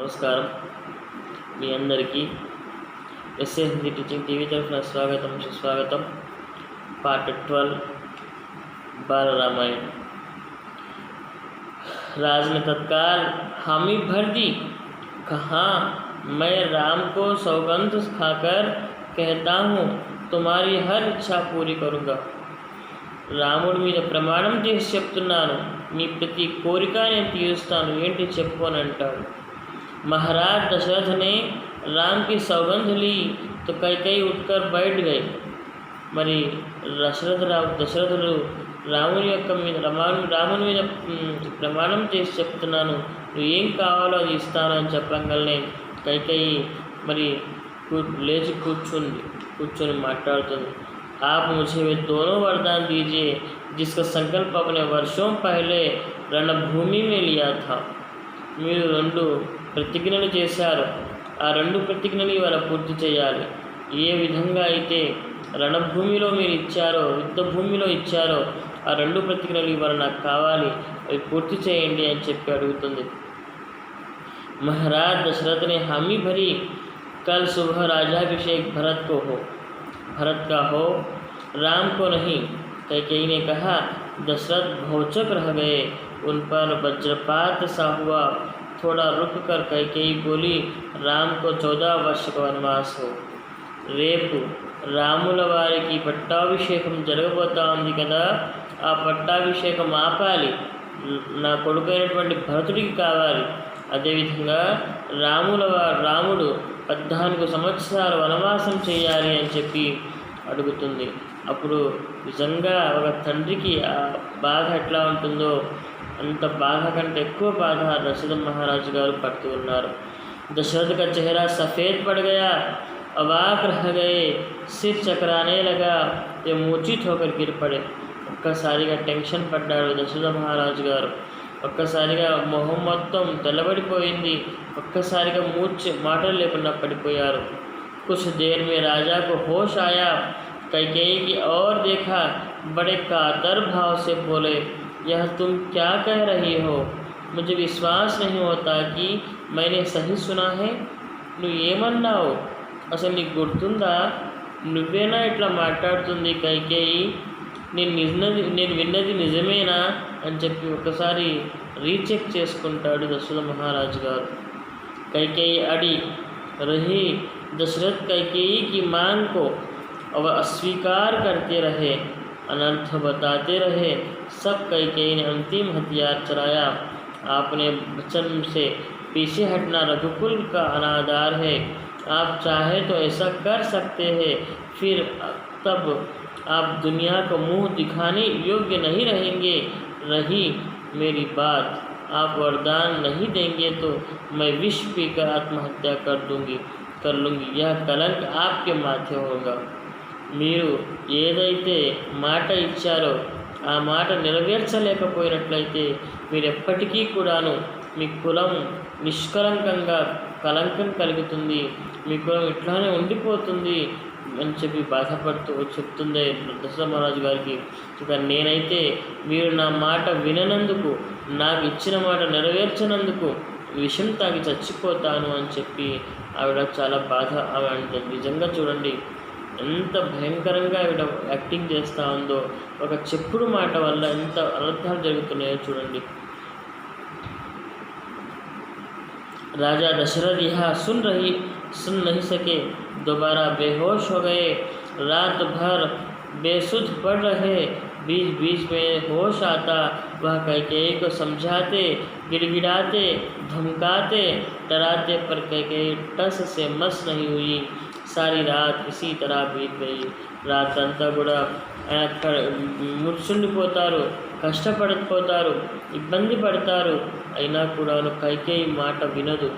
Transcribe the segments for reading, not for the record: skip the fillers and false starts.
నమస్కారం. మీ అందరికీ SA Hindi teaching TV తరఫున స్వాగతం, సుస్వాగతం. पार्ट 12 बाल रामायण. राज ने तत्काल हामी भर दी. कहा, मैं राम को सौगंध खाकर कहता हूँ, तुम्हारी हर इच्छा पूरी करूँगा. రాముడి మీద ప్రమాణం చేసి చెప్తున్నాను, మీ ప్రతి కోరిక నేను తీరుస్తాను, ఏంటి చెప్పు అని అంటాడు. మహారాజ్ दशरथ ने राम की सौगंध ली तो कैकेयी उठकर बैठ गई. మరి దశరథుడు రాముని మీద ప్రమాణం చేసి చెప్తున్నాను, నువ్వు ఏం కావాలో అది ఇస్తాను అని చెప్పగానే కైకేయి మరి లేచి కూర్చొని మాట్లాడుతుంది. आप मुझे वे दोनों वरदान दीजिए जिसका संकल्प अपने वर्षों पहले रणभूमि में लिया था. మీరు 2 ప్రతిజ్ఞలు చేశారు, ఆ 2 ప్రతిజ్ఞలు ఇవాళ పూర్తి చేయాలి. ఏ విధంగా అయితే రణభూమిలో మీరు ఇచ్చారో, యుద్ధ భూమిలో ఇచ్చారో, ఆ 2 ప్రతిజ్ఞలు ఇవాళ నాకు కావాలి, అవి పూర్తి చేయండి అని చెప్పి అడుగుతుంది. महाराज दशरथ ने हामी भरी. कल सुबह राजाभिषेक भरत का हो, राम को नहीं. कैकेयी ने कहा. दशरथ भौचक रह गए, उन पर वज्रपात सा हुआ. थोड़ा रुक कर कैकेयी बोली, राम को 14 वर्ष का वनवास हो. రేపు రాముల వారికి పట్టాభిషేకం జరగబోతా ఉంది కదా, ఆ పట్టాభిషేకం ఆపాలి, నా కొడుకైనటువంటి భరతుడికి కావాలి. అదేవిధంగా రాముడు 14 సంవత్సరాలు వనవాసం చేయాలి అని చెప్పి అడుగుతుంది. అప్పుడు నిజంగా ఒక తండ్రికి ఆ బాధ ఎట్లా ఉంటుందో అంత బాధ కంటే ఎక్కువ బాధ దశరథ మహారాజు గారు పడుతూ ఉన్నారు. दशरथ का चेहरा सफ़ेद पड़ गया, अवाक रह गए, सिर चकराने लगा, ये मूर्छित होकर गिर पड़े. ఒక్కసారిగా టెన్షన్ పడ్డాడు దశరథ మహారాజు గారు. ఒక్కసారిగా మొహం మొత్తం తెల్లబడిపోయింది. ఒక్కసారిగా మాటలు లేకుండా పడిపోయారు. कुछ देर में राजा को होश आया. कैकेयी की ओर देखा, बड़े कातर भाव से बोले, यह तुम क्या कह रही हो? मुझे विश्वास नहीं होता कि मैंने सही सुना है. నువ్వు ఏమన్నావు? అసలు నీకు గుర్తుందా? నువ్వేనా ఇట్లా మాట్లాడుతుంది కైకేయి? నేను విన్నది నిజమేనా అని చెప్పి ఒకసారి రీచెక్ చేసుకుంటాడు దశరథ మహారాజు గారు. कैकेयी अड़ी रही. दशरथ कैकेयी की मांग को अस्वीकार करते रहे, अनर्थ बताते रहे. सब कैकेयी ने अंतिम हथियार चलाया. आपने वचन से पीछे हटना रघुकुल का अनादर है. आप चाहे तो ऐसा कर सकते हैं, फिर तब आप दुनिया को मुंह दिखाने योग्य नहीं रहेंगे. रही मेरी बात, आप वरदान नहीं देंगे तो मैं विष पीकर आत्महत्या कर लूँगी. यह कलंक आपके माथे होगा. మీరు ఏదైతే మాట ఇచ్చారో ఆ మాట నెరవేర్చలేకపోయినట్లయితే మీరు ఎప్పటికీ కూడాను మీ కులం నిష్కలంకంగా కలంకం కలుగుతుంది, మీ కులం ఇట్లానే ఉండిపోతుంది అని చెప్పి బాధపడుతూ చెప్తుంది దశరథ మహారాజు గారికి. ఇక నేనైతే మీరు నా మాట విననందుకు, నాకు ఇచ్చిన మాట నెరవేర్చనందుకు విషం తాగి చచ్చిపోతాను అని చెప్పి ఆవిడ చాలా బాధ ఆమె అంటుంది. నిజంగా చూడండి ఎంత భయంకరంగా ఆవిడ యాక్టింగ్ చేస్తూ ఉందో, ఒక చెప్పుడు మాట వల్ల ఎంత అనర్థాలు జరుగుతున్నాయో చూడండి. राजा दशरथ यह सुन नहीं सके, दोबारा बेहोश हो गए. रात भर बेसुध पड़ रहे. बीच बीच में होश आता. वह कैकेयी को समझाते, गिड़गिड़ाते, धमकाते, डराते, पर कैकेयी टस से मस नहीं हुई. सारी रात इसी तरह बीत गई. రాత్రంతా కూడా ముర్చుండిపోతారు, కష్టపడిపోతారు, ఇబ్బంది పడతారు. అయినా కూడా కైకేయి మాట వినదు,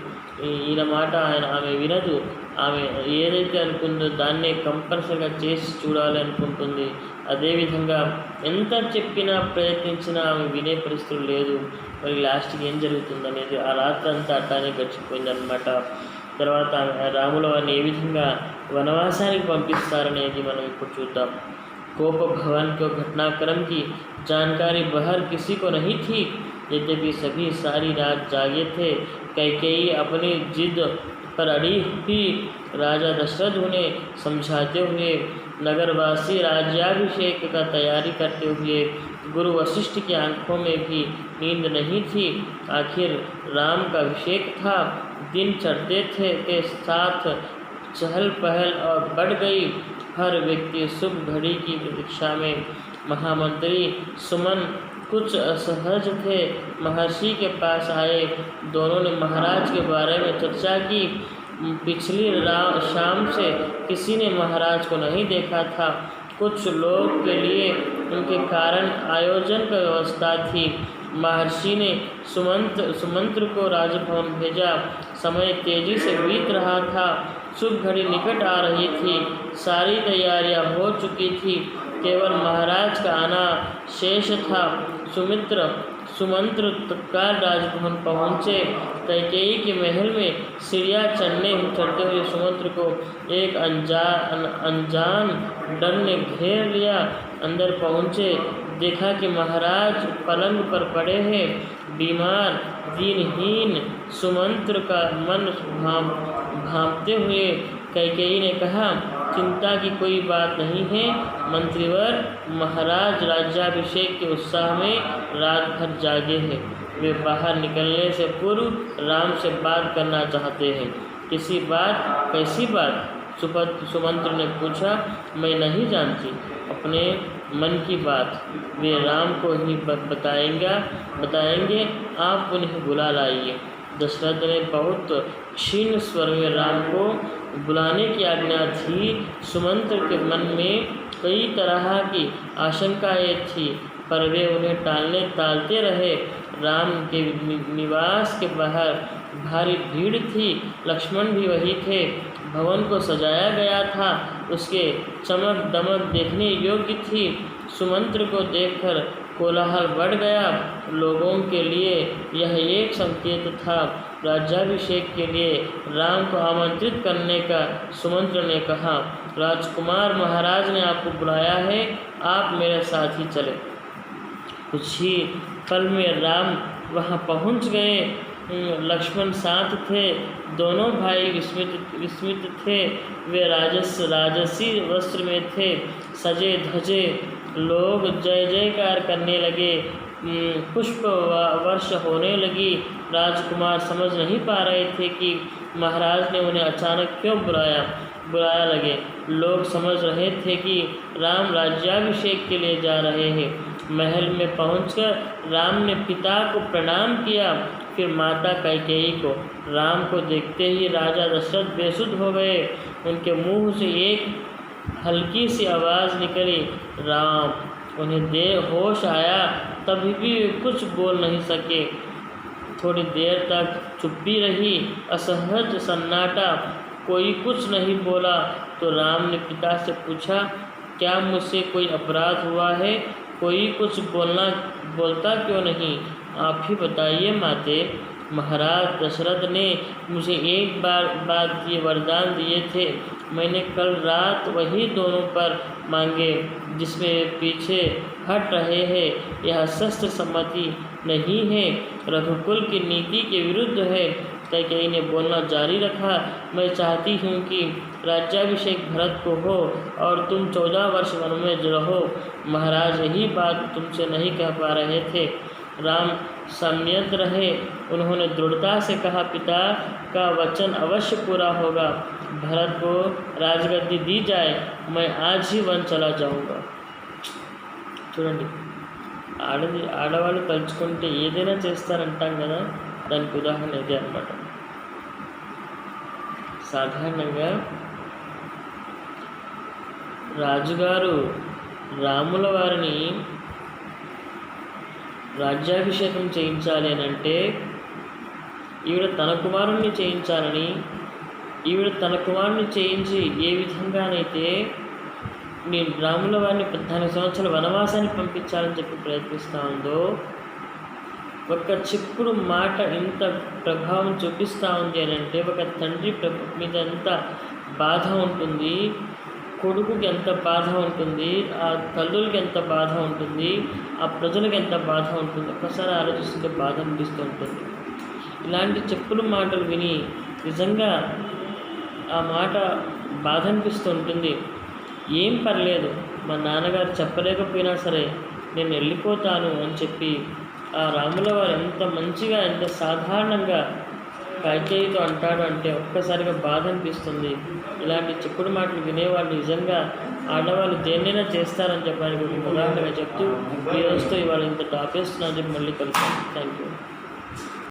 ఈయన మాట ఆమె వినదు. ఆమె ఏదైతే అనుకుందో దాన్నే కంపల్సరిగా చేసి చూడాలి అనుకుంటుంది. అదేవిధంగా ఎంత చెప్పినా ప్రయత్నించినా ఆమె వినే పరిస్థితి లేదు. మరి లాస్ట్కి ఏం జరుగుతుంది అనేది ఆ రాత్రి అంతా అట్లానే గడిచిపోయిందనమాట. తర్వాత రాముల వారిని ఏ విధంగా వనవాసానికి పంపిస్తారనేది మనం ఇప్పుడు చూద్దాం. कोप भवन के घटनाक्रम की जानकारी बाहर किसी को नहीं थी. यद्यपि सभी सारी रात जागे थे, कैकेयी अपनी जिद पर अड़ी हुई। राजा दशरथ उन्हें समझाते हुए नगरवासी राज्याभिषेक का तैयारी करते हुए गुरु वशिष्ठ की आंखों में भी नींद नहीं थी। आखिर राम का अभिषेक था। दिन चढ़ते थे के साथ चहल पहल और बढ़ गई। हर व्यक्ति शुभ घड़ी की प्रतीक्षा में। महामंत्री सुमन कुछ असहज थे। महर्षि के पास आए। दोनों ने महाराज के बारे में चर्चा की। पिछली शाम से किसी ने महाराज को नहीं देखा था। कुछ लोग के लिए उनके कारण आयोजन का व्यवस्था थी। महर्षि ने सुमंत्र को राजभवन भेजा। समय तेजी से बीत रहा था। शुभ घड़ी निकट आ रही थी। सारी तैयारियां हो चुकी थी। केवल महाराज का आना शेष था। सुमंत्र तत्काल राजभवन पहुँचे। कैकेयी के महल में सीढ़ियाँ चढ़ते हुए सुमंत्र को एक अनजान डर ने घेर लिया। अंदर पहुँचे, देखा कि महाराज पलंग पर पड़े हैं, बीमार, दीनहीन। सुमंत्र का मन भांपते हुए कैकेयी ने कहा, चिंता की कोई बात नहीं है मंत्रीवर। महाराज राज्याभिषेक के उत्साह में रात भर जागे हैं। वे बाहर निकलने से पूर्व राम से बात करना चाहते हैं। कैसी बात? सुमंत्र ने पूछा। मैं नहीं जानती, अपने मन की बात। वे राम को ही बताएंगे। आप उन्हें बुला लाइए। दशरथ ने बहुत क्षीण स्वर में राम को बुलाने की आज्ञा दी। सुमंत्र के मन में कई तरह की आशंकाएं थी, पर वे उन्हें टालते रहे। राम के निवास के बाहर भारी भीड़ थी। लक्ष्मण भी वही थे। भवन को सजाया गया था। उसके चमक दमक देखने योग्य थी। सुमंत्र को देखकर कोलाहल बढ़ गया। लोगों के लिए यह एक संकेत था। राज्याभिषेक के लिए राम को आमंत्रित करने का सुमंत्र ने कहा, राजकुमार, महाराज ने आपको बुलाया है, आप मेरे साथ ही चले। कुछ ही पल में राम वहां पहुंच गए। लक्ष्मण साथ थे। दोनों भाई विस्मित थे। वे राजसी वस्त्र में थे, सजे धजे। लोग जय जयकार करने लगे। पुष्प वर्ष होने लगी। राजकुमार समझ नहीं पा रहे थे कि महाराज ने उन्हें अचानक क्यों बुलाया लगे। लोग समझ रहे थे कि राम राज्याभिषेक के लिए जा रहे हैं। महल में पहुंचकर राम ने पिता को प्रणाम किया, फिर माता कैकेयी को। राम को देखते ही राजा दशरथ बेसुध हो गए। उनके मुंह से एक हल्की सी आवाज़ निकली, राम। उन्हें होश आया, तभी भी वे कुछ बोल नहीं सके। थोड़ी देर तक चुप्पी रही, असहज सन्नाटा। कोई कुछ नहीं बोला। तो राम ने पिता से पूछा, क्या मुझसे कोई अपराध हुआ है? कोई कुछ बोलता क्यों नहीं? आप ही बताइए माते। महाराज दशरथ ने मुझे एक बात ये वरदान दिए थे। मैंने कल रात वही दोनों पर मांगे जिसमें पीछे हट रहे हैं। यह शस्त्र सम्मति नहीं है, रघुकुल की नीति के विरुद्ध है। कैकेयी ने बोलना जारी रखा, मैं चाहती हूँ कि राज्याभिषेक भरत को हो और तुम 14 वर्ष वन में रहो। महाराज यही बात तुमसे नहीं कह पा रहे थे। राम संयत रहे। उन्होंने दृढ़ता से कहा, पिता का वचन अवश्य पूरा होगा। भरत को राजगद्दी दी जाए। मैं आज ही वन चला जाऊँगा। చూడండి, ఆడవాళ్ళు తలుచుకుంటే ఏదైనా చేస్తారంటాం కదా, దానికి ఉదాహరణ ఇదే అన్నమాట. సాధారణంగా రాజుగారు రాముల వారిని రాజ్యాభిషేకం చేయించాలి అని అంటే ఈవిడ తన కుమారుణ్ణి చేయించాలని, ఈవిడ తన కుమారుని చేయించి ఏ విధంగానైతే నేను రాముల వారిని 14 సంవత్సరాల వనవాసాన్ని పంపించాలని చెప్పి ప్రయత్నిస్తూ ఉందో, ఒక చిప్పుడు మాట ఇంత ప్రభావం చూపిస్తూ ఉంది అని అంటే ఒక తండ్రి మీద ఎంత బాధ ఉంటుంది. కొడుకుకి ఎంత బాధ ఉంటుంది, ఆ తల్లులకి ఎంత బాధ ఉంటుంది, ఆ ప్రజలకు ఎంత బాధ ఉంటుంది, ఒక్కసారి ఆలోచిస్తుంటే బాధ అనిపిస్తూ ఉంటుంది. ఇలాంటి చెప్పుల మాటలు విని నిజంగా ఆ మాట బాధ అనిపిస్తూ ఉంటుంది. ఏం పర్లేదు, మా నాన్నగారు చెప్పలేకపోయినా సరే నేను వెళ్ళిపోతాను అని చెప్పి ఆ రాముల వారు ఎంత మంచిగా, ఎంత సాధారణంగా కైకేయితో అంటాడు అంటే ఒక్కసారిగా బాధ అనిపిస్తుంది. ఇలాంటి చెప్పుడు మాటలు వినేవాళ్ళు నిజంగా ఆడవాళ్ళు దేన్నైనా చేస్తారని చెప్పడానికి ఒక ఉదాహరణగా చెప్తూ ఈ రోజుతో ఇవాళ ఇంత టాపేస్తున్నాను చెప్పి మళ్ళీ కలుస్తాను. Thank you.